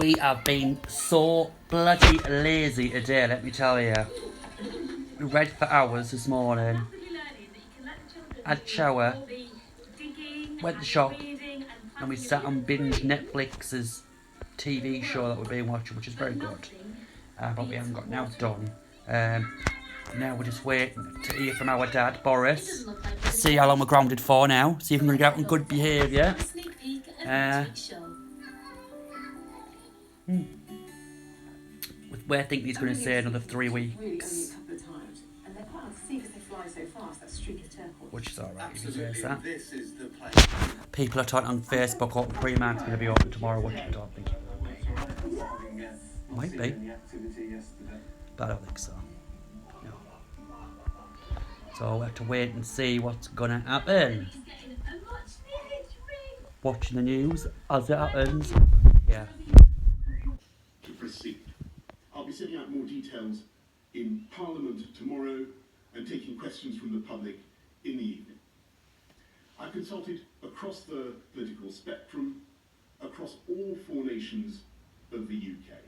We have been so bloody lazy today, let me tell you. We read for hours this morning, had a shower, went to shop, and we sat and binged Netflix's TV show that we've been watching, which is very good. But we haven't got now done. Now we're just waiting to hear from our dad, Boris. See how long we're grounded for now. See if we're going to get out on good behaviour. I think he's going to say another 3 weeks. Which is alright if he says that. People are talking on Facebook, open Primark's going to be open tomorrow, which I don't think it will be. Might be. But I don't think so. No. So we have to wait and see what's going to happen. Watching the news as it happens. Yeah. To proceed. I'll be sending out more details in Parliament tomorrow and taking questions from the public in the evening. I've consulted across the political spectrum, across all 4 nations of the UK.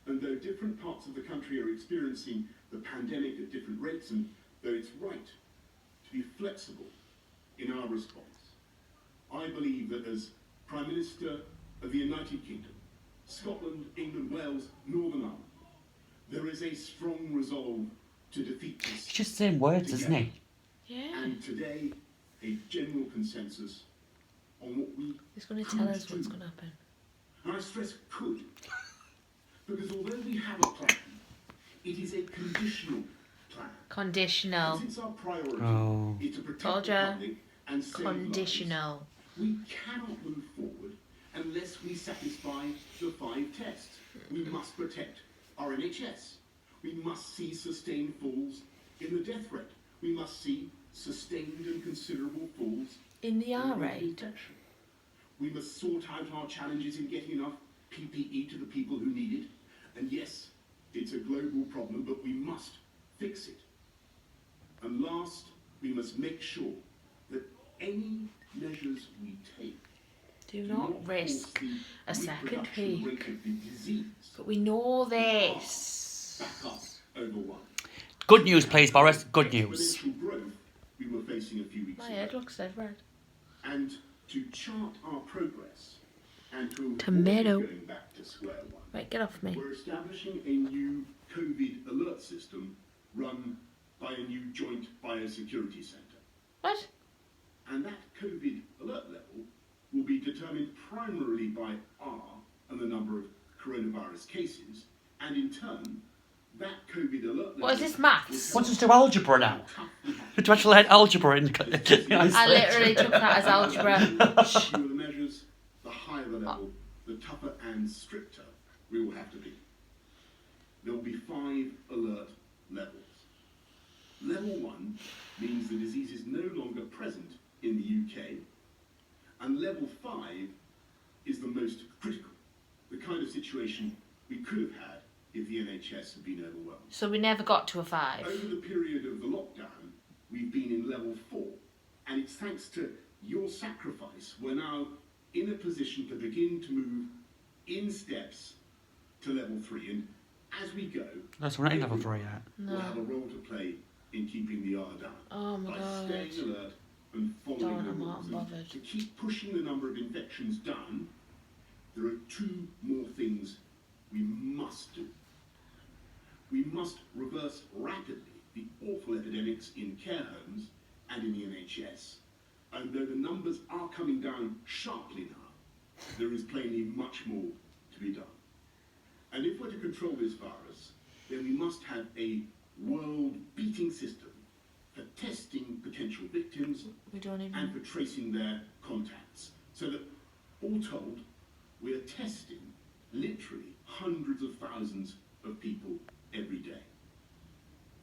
And though different parts of the country are experiencing the pandemic at different rates, and though it's right to be flexible in our response, I believe that as Prime Minister of the United Kingdom, Scotland, England, Wales, Northern Ireland, there is a strong resolve to defeat this. He's just saying words, together. isn't he? Yeah. And today, a general consensus on what we He's going to tell us what's going to happen. And I stress could, because although we have a plan, it is a conditional plan. Conditional. And since our priority is to protect Told the ya. public and save Conditional. lives, we cannot move forward unless we satisfy the 5 tests. We must protect our NHS. We must see sustained falls in the death rate. We must see sustained and considerable falls In the R in rate. infection. We must sort out our challenges in getting enough PPE to the people who need it. And yes, it's a global problem, but we must fix it. And last, we must make sure that any measures we take Do not risk cause the a second reproduction peak. rate of the disease But we know this. back up over 1. Good news, please, Boris. Good news. Exponential growth we were facing a few weeks My ago. head looks dead red. And to chart our progress and to avoid Tomato. going back to square one, Right, get off me. we're establishing a new COVID alert system run by a new joint biosecurity centre. What? And that COVID alert level will be determined primarily by R and the number of coronavirus cases, and in turn, that COVID alert level... What is this, maths? What's us do algebra now? To actually let algebra in. I literally took that as algebra. The fewer the measures, the higher the level, the tougher and stricter we will have to be. There will be 5 alert levels. Level 1 means the disease is no longer present in the UK, and level 5 is the most critical, the kind of situation we could have had if the NHS had been overwhelmed. So we never got to a 5. Over the period of the lockdown, we've been in level 4, and it's thanks to your sacrifice we're now in a position to begin to move in steps to level 3, and as we go, That's we're not in level 3 yet. we'll have a role to play in keeping the R down. Oh my by god. staying alert and following Don't, the I'm not rules. And bothered. to keep pushing the number of infections down, there are 2 more things we must do. We must reverse rapidly the awful epidemics in care homes and in the NHS. And though the numbers are coming down sharply now, there is plainly much more to be done. And if we're to control this virus, then we must have a world-beating system for testing potential victims We don't and even. for tracing their contacts. So that, all told, we are testing literally hundreds of thousands of people every day.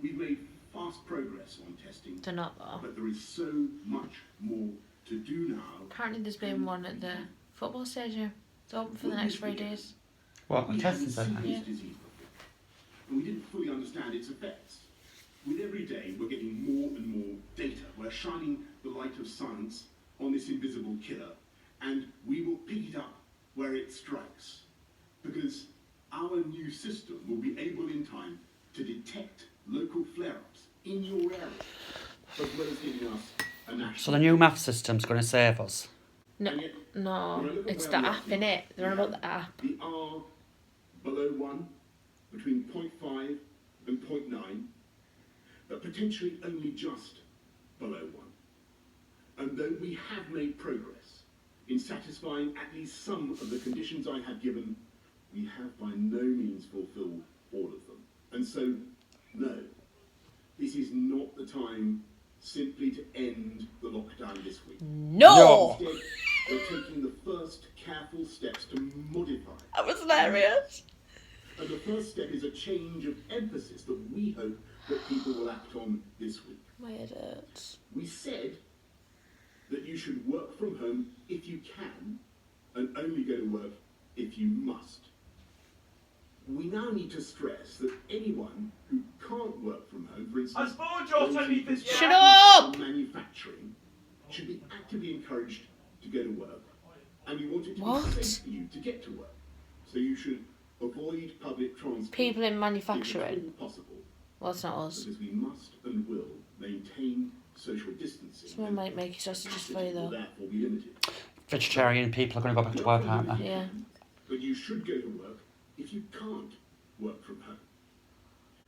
We've made fast progress on testing, They're not though. but there is so much more to do now. Apparently there's been one at the football stadium. It's open for the next 3 days. What, a We testing hadn't centre? seen this disease before, and we didn't fully understand its effects. With every day, we're getting more and more data. We're shining the light of science on this invisible killer, and we will pick it up where it strikes. because our new system will be able in time to detect local flare-ups in your area, as well as giving us a national... So the new math system's going to save us. No, And yet, no, when I look at it's where the we're app, at, innit? They're on we about the have app. The R below 1, between 0.5 and 0.9, but potentially only just below 1. And though we have made progress in satisfying at least some of the conditions I have given, we have by no means fulfilled all of them. And so, no, this is not the time simply to end the lockdown this week. No! Instead, we're taking the first careful steps to modify. That was hilarious. And the first step is a change of emphasis that we hope that people will act on this week. My head hurts. We said that you should work from home if you can, and only go to work if you must. We now need to stress that anyone who can't work from home, for instance, Shut up! manufacturing, should be actively encouraged to go to work, and we want it to What? be safe for you to get to work. So you should avoid public transport. People in if manufacturing. at all possible, Well, it's not us. because we must and will maintain social distancing. Someone might make you sausages for you, though. Therefore be limited. Vegetarian people are going to go back to work, aren't they? Yeah. But you should go to work if you can't work from home.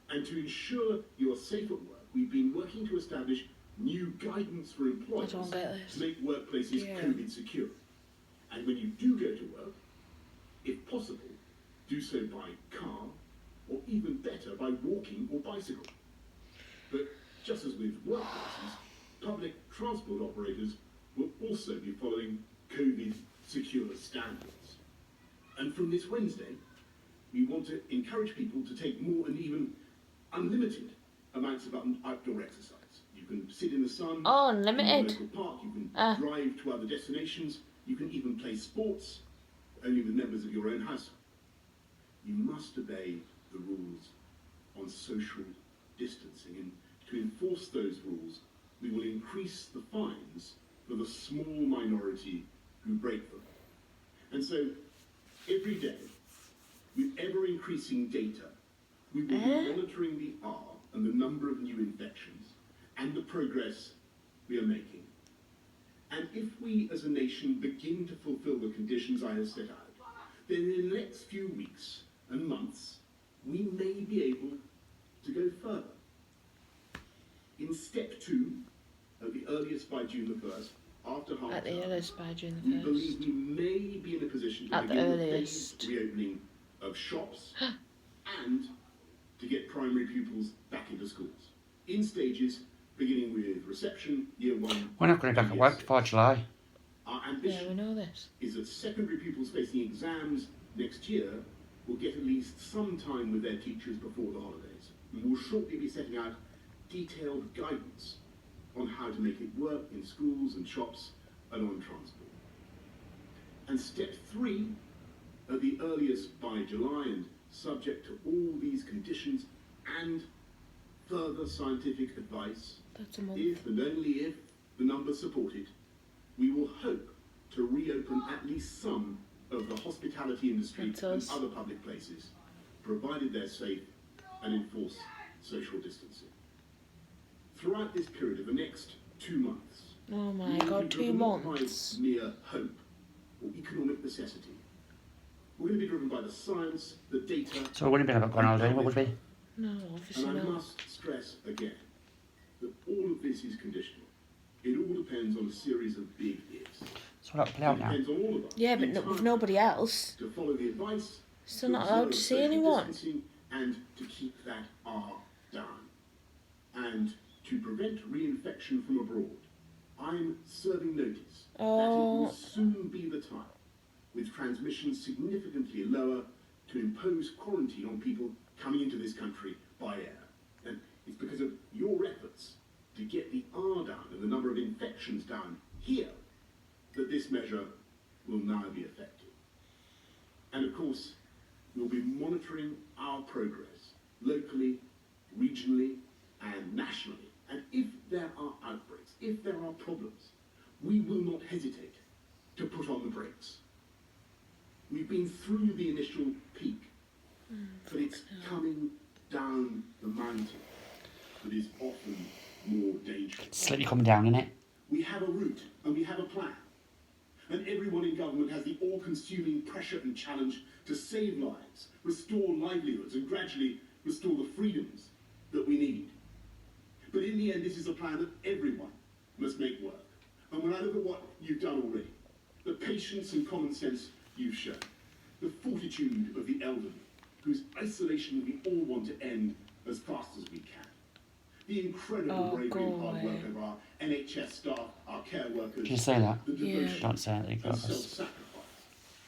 And to ensure you're safe at work, we've been working to establish new guidance for employers I don't get this. to make workplaces Yeah. COVID secure. And when you do go to work, if possible, do so by car, or even better, by walking or bicycle. But just as with workplaces, public transport operators will also be following COVID secure standards. And from this Wednesday, we want to encourage people to take more and even unlimited amounts of outdoor exercise. You can sit in the sun, Oh, in unlimited. a local park, you can Ah. drive to other destinations, you can even play sports, only with members of your own household. You must obey the rules on social distancing, and to enforce those rules, we will increase the fines for the small minority who break them. And so, every day, with ever-increasing data, we will be monitoring the R and the number of new infections and the progress we are making. And if we as a nation begin to fulfill the conditions I have set out, then in the next few weeks and months, we may be able to go further. In step 2, at the earliest by June the 1st, after half At the term, earliest by June we the believe 1st. we may be in a position to At the begin the earliest. phased reopening of shops and to get primary pupils back into schools. In stages, beginning with reception, year 1. We're not going to be back at work before July. Our Yeah, ambition we know this. is that secondary pupils facing exams next year will get at least some time with their teachers before the holidays. We will shortly be setting out detailed guidance on how to make it work in schools and shops and on transport. And step 3, at the earliest by July and subject to all these conditions and further scientific advice, That's a month. if and only if the numbers support it, we will hope to reopen at least some of the hospitality industry That's and us. other public places, provided they're safe and enforce social distancing. Throughout this period of the next 2 months, Oh my we will god, be 2 driven not by months. mere hope or economic necessity. We're going to be driven by the science, the data, So we wouldn't be able to go on holiday, what would we? No, obviously and I not. must stress again that all of this is conditional. It all depends on a series of big ifs. So we're not play out It now. depends on all of us. Yeah, but in no, with time nobody else. to follow the advice, Still not allowed to observe see social anyone. distancing, and to keep that R down. And to prevent reinfection from abroad, I'm serving notice that it will Oh, soon be the time, with transmission significantly lower, to impose quarantine on people coming into this country by air. And it's because of your efforts to get the R down and the number of infections down here that this measure will now be effective. And of course, we'll be monitoring our progress locally, regionally, and nationally. And if there are outbreaks, if there are problems, we will not hesitate to put on the brakes. We've been through the initial peak, but it's coming down the mountain that is often more dangerous. Slightly coming down, innit? We have a route and we have a plan. And everyone in government has the all-consuming pressure and challenge to save lives, restore livelihoods, and gradually restore the freedoms that we need. But in the end, this is a plan that everyone must make work. And when I look at what you've done already, the patience and common sense you've shown, the fortitude of the elderly, whose isolation we all want to end as fast as we can, the incredible bravery and hard work of our NHS staff, our care workers, Did you say that? the devotion Don't say anything, and Travis. self-sacrifice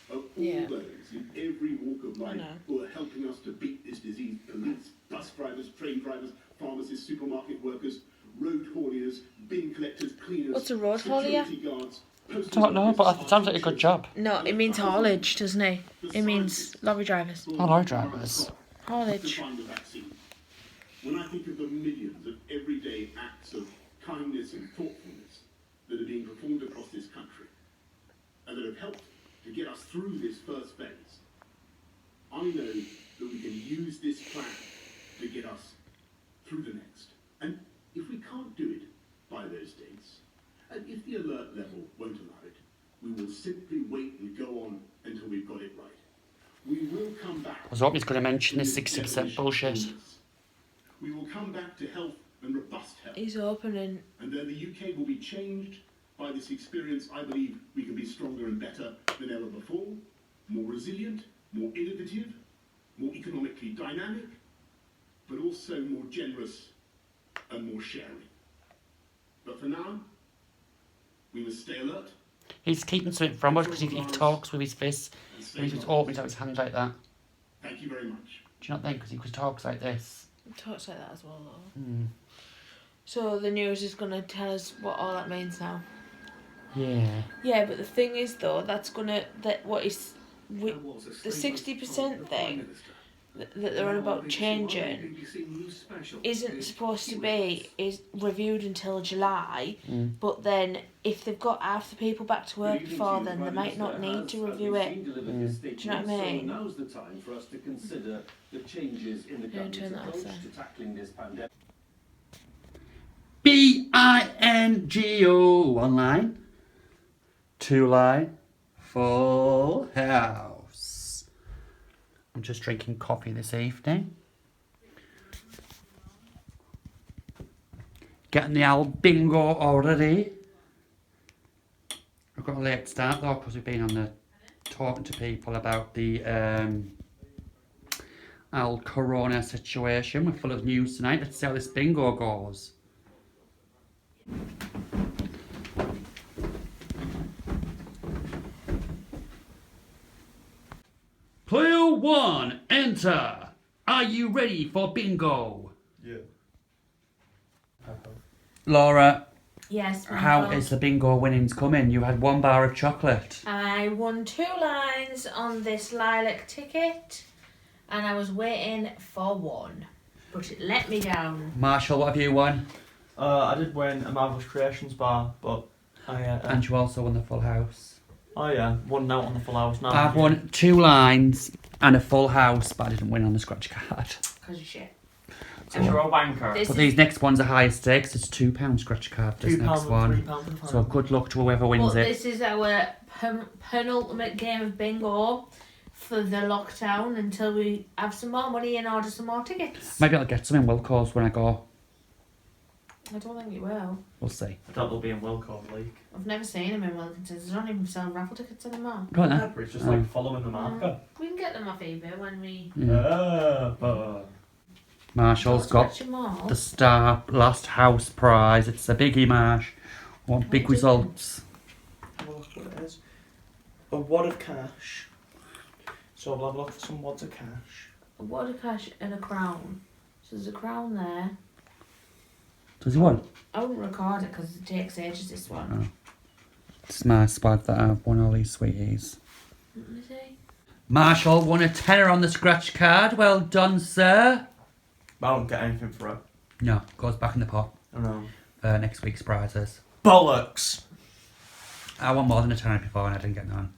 of all those in every walk of life who are helping us to beat this disease. Police, bus drivers, train drivers, pharmacists, supermarket workers, road hauliers, bin collectors, cleaners, What's a road haulier? security guards. I don't know, but it sounds like a good job. No, it means haulage, doesn't it? It means lorry drivers. Oh, lorry drivers. Haulage. To find a vaccine. When I think of the millions of everyday acts of kindness and thoughtfulness that are being performed across this country and that have helped to get us through this first phase, I know that we can use this plan to get us through the next. And if we can't do it by those dates, and if the alert level won't allow it, we will simply wait and go on until we've got it right. We will come back. I was hoping he's going to mention this 60% bullshit. We will come back to health and robust health. He's opening. And then the UK will be changed by this experience. I believe we can be stronger and better than ever before, more resilient, more innovative, more economically dynamic, but also more generous and more sharing. But for now, we must stay alert. He's keeping something from us because he talks with his fists. And he's just opening out his hands like that. Thank you very much. Do you not think? Because he talks like this. He talks like that as well, though. Mm. So the news is going to tell us what all that means now. Yeah. Yeah, but the thing is, though, that's going to... the 60% thing that they're on about changing isn't supposed to be reviewed until July, but then if they've got half the people back to work before then, they might not need to review it. Do you know what I mean? So now's the time for us to consider the changes in the government's approach to tackling this pandemic. BINGO. 1 line. 2 line. Full house. I'm just drinking coffee this evening. Getting the old bingo already. I've got a late start though because we've been on the talking to people about the old corona situation. We're full of news tonight. Let's see how this bingo goes. Player 1, enter. Are you ready for bingo? Yeah. Laura, Yes, how is the bingo winnings coming? You had 1 bar of chocolate. I won 2 lines on this lilac ticket, and I was waiting for 1, but it let me down. Marshall, what have you won? I did win a Marvelous Creations bar, but And you also won the full house. oh yeah, 1 out on the full house now. I've won 2 lines and a full house, but I didn't win on the scratch card. Because you're shit. Because you're a wanker. This But is- these next ones are higher stakes. It's £2 scratch card, this £2 next and one. £3 So good luck to whoever wins But it. this is our penultimate game of bingo for the lockdown until we have some more money and order some more tickets. Maybe I'll get some in Wilco's when I go. I don't think you will. We'll see. I doubt they'll be in Wilco League. I've never seen them in Wilkington. They don't even sell raffle tickets anymore. Go on then. It's just like following the marker. We can get them off eBay when we... Marshall's got Scratch them all. the Star Last House prize. It's a biggie, Marsh. Want big results. Have a look what it is. A wad of cash. So we'll have a look for some wads of cash. A wad of cash and a crown. So there's a crown there. Does he want? I wouldn't record it because it takes ages, this one. It's my swag that I've won all these sweeties. Let me see. Marshall won a tenner on the scratch card. Well done, sir. I don't get anything for it. No, goes back in the pot I know. for next week's prizes. Bollocks! I won more than a tenner before and I didn't get none.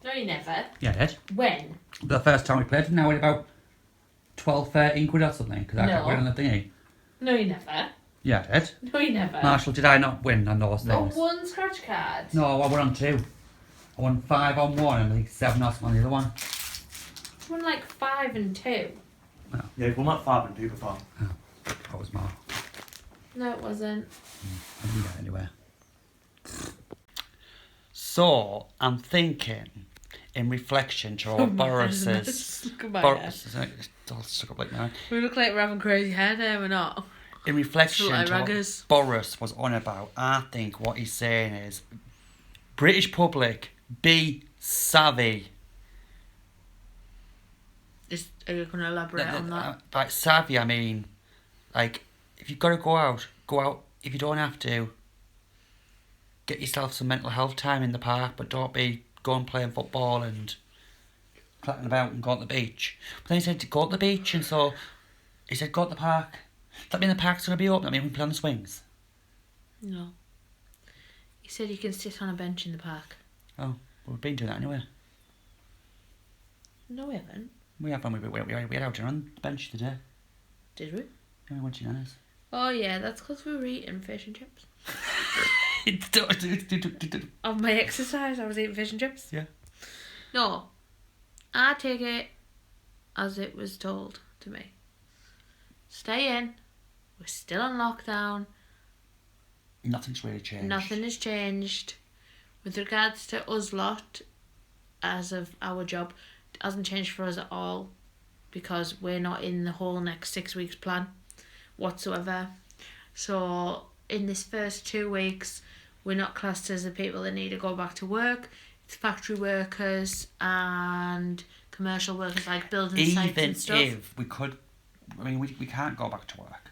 No, you never. Yeah, I did. When? The first time we played, now we're about 12, 13 quid or something, because I got No. win on the thingy. No, you never. Yeah, I did. No, you never. Marshall, did I not win on those On things? one scratch card. No, I won on 2. I won 5 on 1 and I think 7 or something on the other one. You won like 5 and 2. Yeah, you've won like 5 and 2 before. That was more. No, it wasn't. I didn't get anywhere. So, I'm thinking, in reflection to our Boris's... Look at my Boris, it's all stuck up like that. We look like we're having crazy hair there, we're not. In reflection Like to what raggers. Boris was on about, I think what he's saying is, British public, be savvy. Are you going to elaborate on that? Like savvy, I mean, like, if you've got to go out, go out. If you don't have to, get yourself some mental health time in the park, but don't be going playing football and clacking about and go to the beach. But then he said to go to the beach, and so he said go to the park. Does that mean the park's going to be open? I mean, we can play on the swings. No. He said you can sit on a bench in the park. Oh, well, we've been doing that anyway. No, we haven't. We have when we had out here on the bench today. Did we? Yeah, we went to Nana's. Oh, yeah, that's because we were eating fish and chips. On my exercise, I was eating fish and chips. Yeah. No. I take it as it was told to me. Stay in. We're still on lockdown. Nothing's really changed. Nothing has changed. With regards to us lot, as of our job, it hasn't changed for us at all because we're not in the whole next 6 weeks plan whatsoever. So in this first 2 weeks, we're not classed as the people that need to go back to work. It's factory workers and commercial workers like building sites and stuff. Even if we could, I mean, we can't go back to work.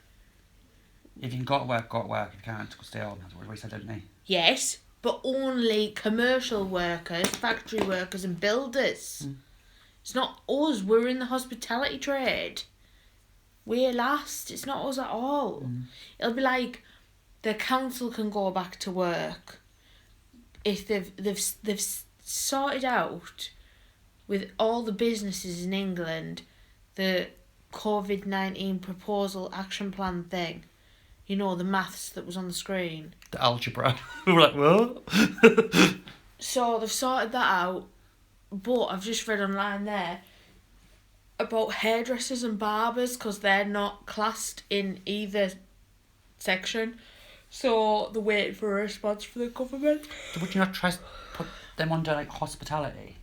If you can go to work, go to work. If you can't, go stay home. That's what we said, didn't he? Yes, but only commercial workers, factory workers and builders. It's not us. We're in the hospitality trade. We're last. It's not us at all. It'll be like the council can go back to work if they've sorted out with all the businesses in England the COVID-19 proposal action plan thing. You know, the maths that was on the screen. The algebra. We were like, what? So they've sorted that out, but I've just read online there about hairdressers and barbers because they're not classed in either section. So they're waiting for a response from the government. So would you not try to put them under, like, hospitality?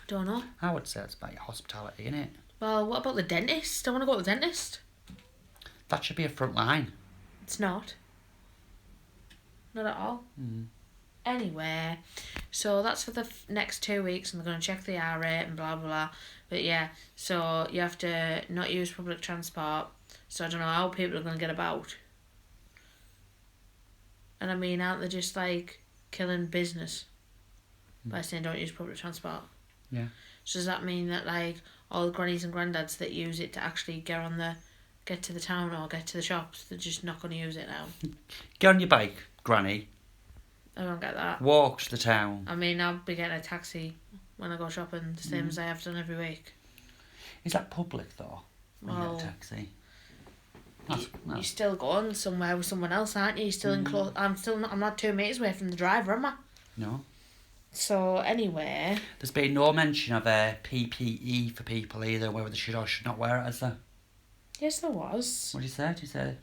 Don't know. I would say it's about your hospitality, innit? Well, what about the dentist? I want to go to the dentist. That should be a front line. It's not. Not at all. Anyway, so that's for the next 2 weeks, and they're going to check the R rate and blah, blah, blah. But yeah, so you have to not use public transport. So I don't know how people are going to get about. And I mean, aren't they just like killing business by saying don't use public transport? Yeah. So does that mean that like all the grannies and granddads that use it to actually get to the town or get to the shops, they're just not going to use it now? Get on your bike, Granny. I don't get that. Walk to the town. I mean, I'll be getting a taxi when I go shopping, the same as I have done every week. Is that public, though? When you Well, get a taxi? You're still going somewhere with someone else, aren't you? You're still in close. I'm not 2 meters away from the driver, am I? No. So anyway, There's been no mention of PPE for people either, whether they should or should not wear it, has there? yes, there was. What did you say? Did you say?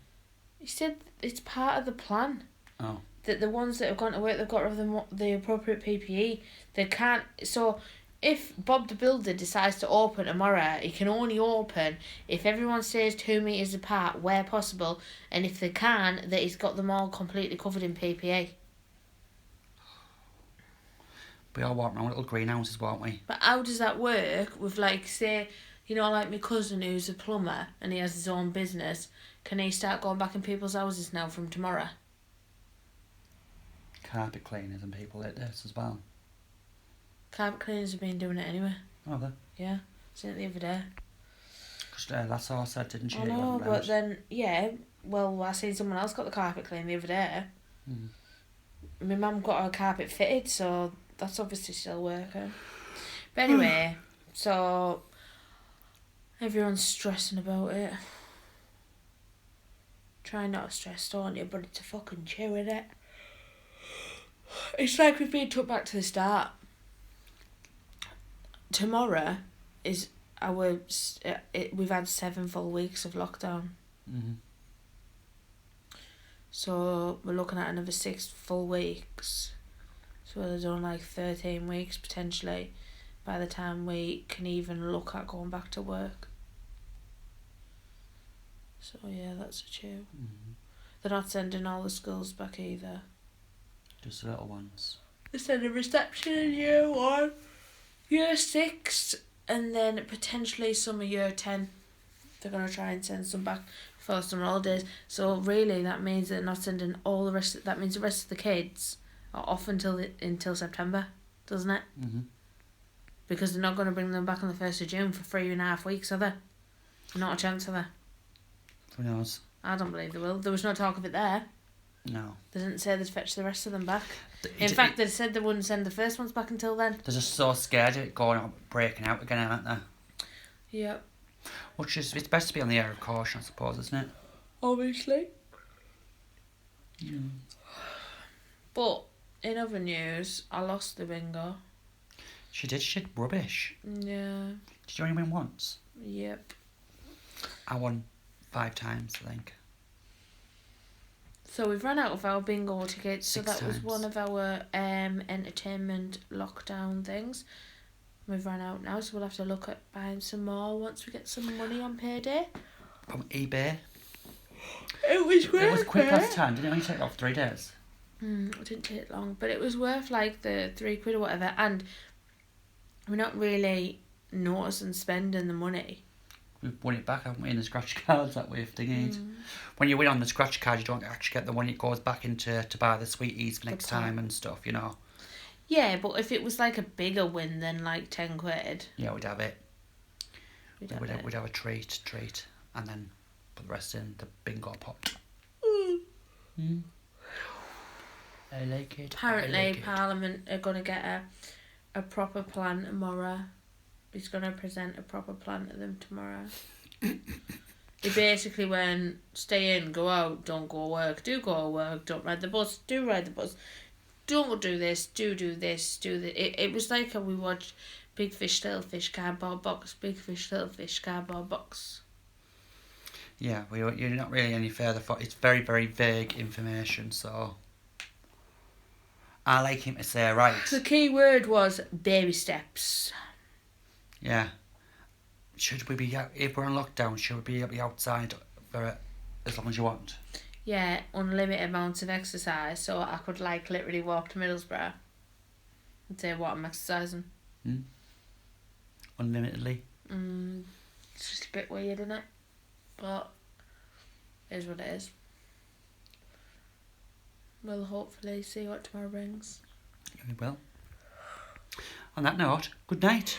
He said it's part of the plan. Oh. That the ones that have gone to work, they've got to have the appropriate PPE. They can't. So, if Bob the Builder decides to open tomorrow, he can only open if everyone stays 2 meters apart where possible, and if they can, that he's got them all completely covered in PPE. We all walk around little greenhouses, won't we? But how does that work with, like, say, you know, like my cousin who's a plumber and he has his own business? Can he start going back in people's houses now from tomorrow? Carpet cleaners and people like this as well. Carpet cleaners have been doing it anyway. Oh, they? Yeah, seen it the other day. Because that's all I said, didn't she? I know, but then, yeah, well, I seen someone else got the carpet cleaned the other day. My mum got her carpet fitted, so that's obviously still working. But anyway, so everyone's stressing about it. Try not to stress, don't you? But it's a fucking chew, isn't it? It's like we've been took back to the start. Tomorrow is we've had 7 full weeks of lockdown. Mm-hmm. So we're looking at another 6 full weeks. So we're doing like 13 weeks potentially by the time we can even look at going back to work. So yeah, that's a chew. Mm-hmm. They're not sending all the schools back either. Just the little ones. They send a reception in year 1, year 6, and then potentially some of year 10. They're going to try and send some back for summer holidays. So really that means they're not sending all the rest. That means the rest of the kids are off until September, doesn't it? Mm-hmm. Because they're not going to bring them back on the 1st of June for 3.5 weeks, are they? Not a chance, are they? Who knows? I don't believe they will. There was no talk of it there. No. They didn't say they'd fetch the rest of them back. In fact, they said they wouldn't send the first ones back until then. They're just so scared of it going out, breaking out again, aren't they? Yep. Which is, it's best to be on the air of caution, I suppose, isn't it? Obviously. Mm. But in other news, I lost the bingo. She did rubbish. Yeah. Did you only win once? Yep. I won 5 times, I think. So we've run out of our bingo tickets. So 6 that was times. one of our entertainment lockdown things. We've run out now, so we'll have to look at buying some more once we get some money on payday. From eBay. It was worth It was quick last time, didn't it? Only take off 3 days. It didn't take long, but it was worth like the £3 or whatever, and we're not really noticing spending the money. We've won it back, haven't we, in the scratch cards that we've thingied. When you win on the scratch card, you don't actually get the money. It goes back into to buy the sweeties for next time and stuff, you know. Yeah, but if it was like a bigger win than like £10, Yeah, we'd have it. we'd We'd have a treat, and then put the rest in the bingo pot. Mm. I like it. Apparently, I like it. Parliament are going to get a proper plan tomorrow. He's going to present a proper plan to them tomorrow. He basically went, stay in, go out, don't go work, do go work, don't ride the bus, do ride the bus, don't do this, do this, do this. It was like how we watched Big Fish, Little Fish, Cardboard Box, Big Fish, Little Fish, Cardboard Box. Yeah, you're not really any further. It's very, very vague information, so I like him to say, right. The key word was baby steps. Yeah. Should we be, if we're on lockdown, should we be outside for as long as you want? Yeah, unlimited amounts of exercise, so I could like literally walk to Middlesbrough and say what I'm exercising. Unlimitedly? It's just a bit weird, isn't it? But it is what it is. We'll hopefully see what tomorrow brings. We will. On that note, good night.